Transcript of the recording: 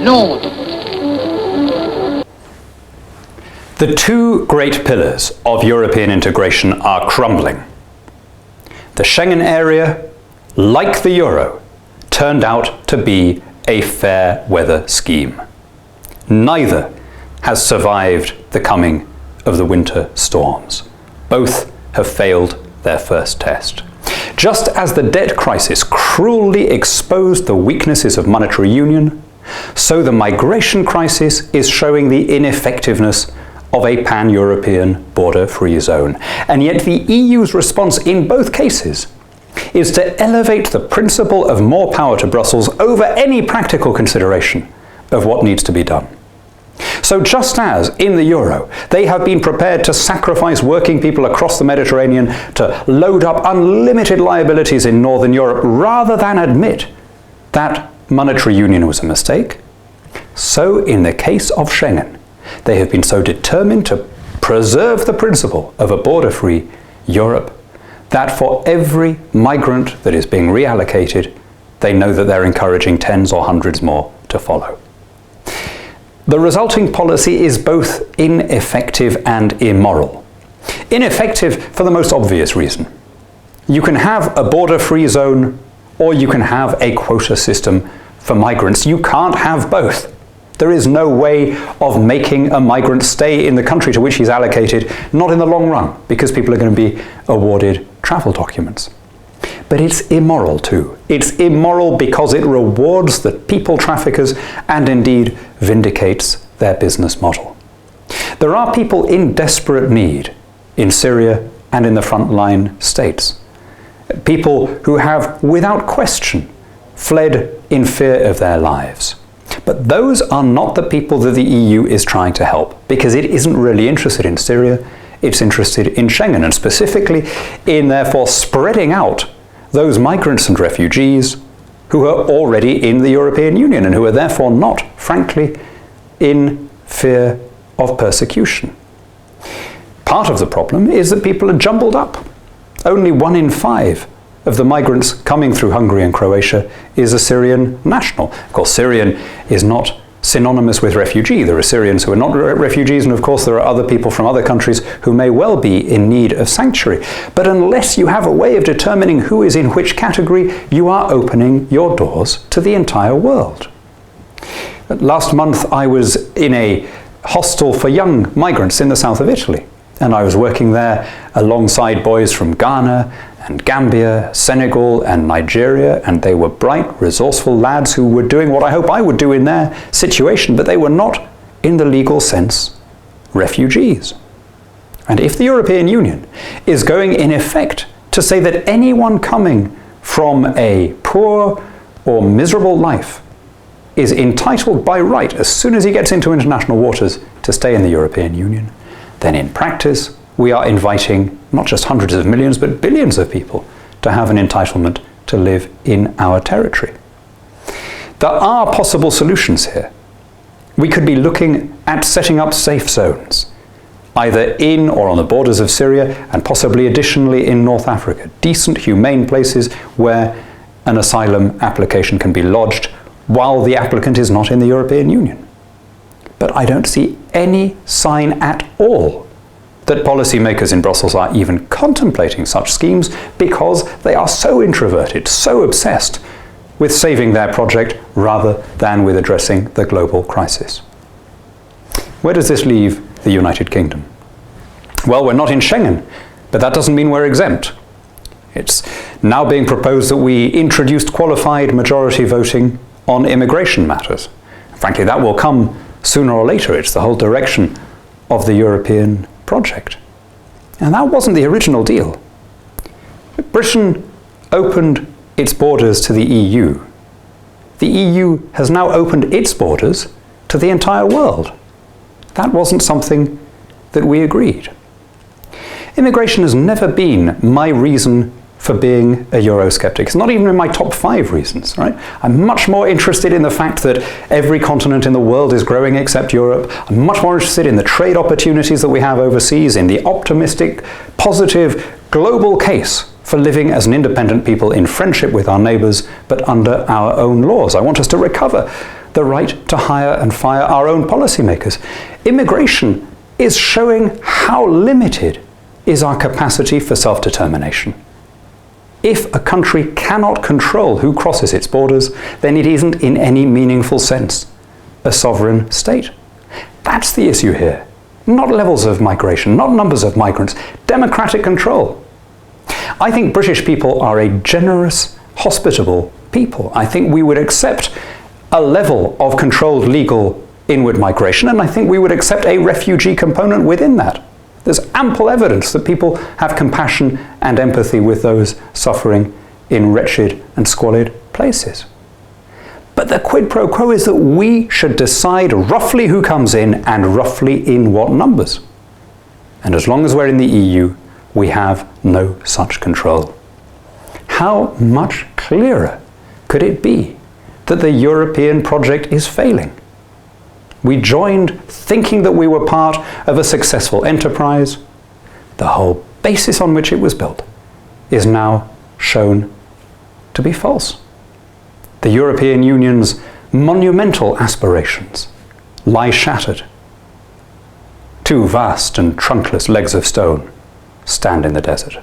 Londres. The two great pillars of European integration are crumbling. The Schengen area, like the euro, turned out to be a fair weather scheme. Neither has survived the coming of the winter storms. Both have failed their first test. Just as the debt crisis cruelly exposed the weaknesses of monetary union, so the migration crisis is showing the ineffectiveness of a pan-European border-free zone. And yet the EU's response in both cases is to elevate the principle of more power to Brussels over any practical consideration of what needs to be done. So just as, in the euro, they have been prepared to sacrifice working people across the Mediterranean to load up unlimited liabilities in Northern Europe rather than admit that monetary union was a mistake, so in the case of Schengen, they have been so determined to preserve the principle of a border-free Europe that for every migrant that is being reallocated, they know that they're encouraging tens or hundreds more to follow. The resulting policy is both ineffective and immoral. Ineffective for the most obvious reason. You can have a border-free zone or you can have a quota system for migrants. You can't have both. There is no way of making a migrant stay in the country to which he's allocated, not in the long run, because people are going to be awarded travel documents. But it's immoral too. It's immoral because it rewards the people traffickers and indeed vindicates their business model. There are people in desperate need in Syria and in the frontline states. People who have, without question, fled in fear of their lives. But those are not the people that the EU is trying to help, because it isn't really interested in Syria, it's interested in Schengen, and specifically in therefore spreading out those migrants and refugees who are already in the European Union and who are therefore not, frankly, in fear of persecution. Part of the problem is that people are jumbled up. Only 1 in 5 of the migrants coming through Hungary and Croatia is a Syrian national. Of course, Syrian is not synonymous with refugee. There are Syrians who are not refugees, and of course there are other people from other countries who may well be in need of sanctuary. But unless you have a way of determining who is in which category, you are opening your doors to the entire world. Last month I was in a hostel for young migrants in the south of Italy, and I was working there alongside boys from Ghana and Gambia, Senegal and Nigeria, and they were bright, resourceful lads who were doing what I hope I would do in their situation, but they were not, in the legal sense, refugees. And if the European Union is going in effect to say that anyone coming from a poor or miserable life is entitled by right, as soon as he gets into international waters, to stay in the European Union, then in practice we are inviting not just hundreds of millions but billions of people to have an entitlement to live in our territory. There are possible solutions here. We could be looking at setting up safe zones, either in or on the borders of Syria, and possibly additionally in North Africa, decent, humane places where an asylum application can be lodged while the applicant is not in the European Union. But I don't see any sign at all that policymakers in Brussels are even contemplating such schemes, because they are so introverted, so obsessed with saving their project rather than with addressing the global crisis. Where does this leave the United Kingdom? Well, we're not in Schengen, but that doesn't mean we're exempt. It's now being proposed that we introduced qualified majority voting on immigration matters. Frankly, that will come sooner or later. It's the whole direction of the European project. And that wasn't the original deal. Britain opened its borders to the EU. The EU has now opened its borders to the entire world. That wasn't something that we agreed. Immigration has never been my reason for being a Eurosceptic. It's not even in my top 5 reasons, right? I'm much more interested in the fact that every continent in the world is growing except Europe. I'm much more interested in the trade opportunities that we have overseas, in the optimistic, positive, global case for living as an independent people in friendship with our neighbours, but under our own laws. I want us to recover the right to hire and fire our own policymakers. Immigration is showing how limited is our capacity for self-determination. If a country cannot control who crosses its borders, then it isn't in any meaningful sense a sovereign state. That's the issue here. Not levels of migration, not numbers of migrants, democratic control. I think British people are a generous, hospitable people. I think we would accept a level of controlled legal inward migration, and I think we would accept a refugee component within that. There's ample evidence that people have compassion and empathy with those suffering in wretched and squalid places. But the quid pro quo is that we should decide roughly who comes in and roughly in what numbers. And as long as we're in the EU, we have no such control. How much clearer could it be that the European project is failing? We joined thinking that we were part of a successful enterprise. The whole basis on which it was built is now shown to be false. The European Union's monumental aspirations lie shattered. Two vast and trunkless legs of stone stand in the desert.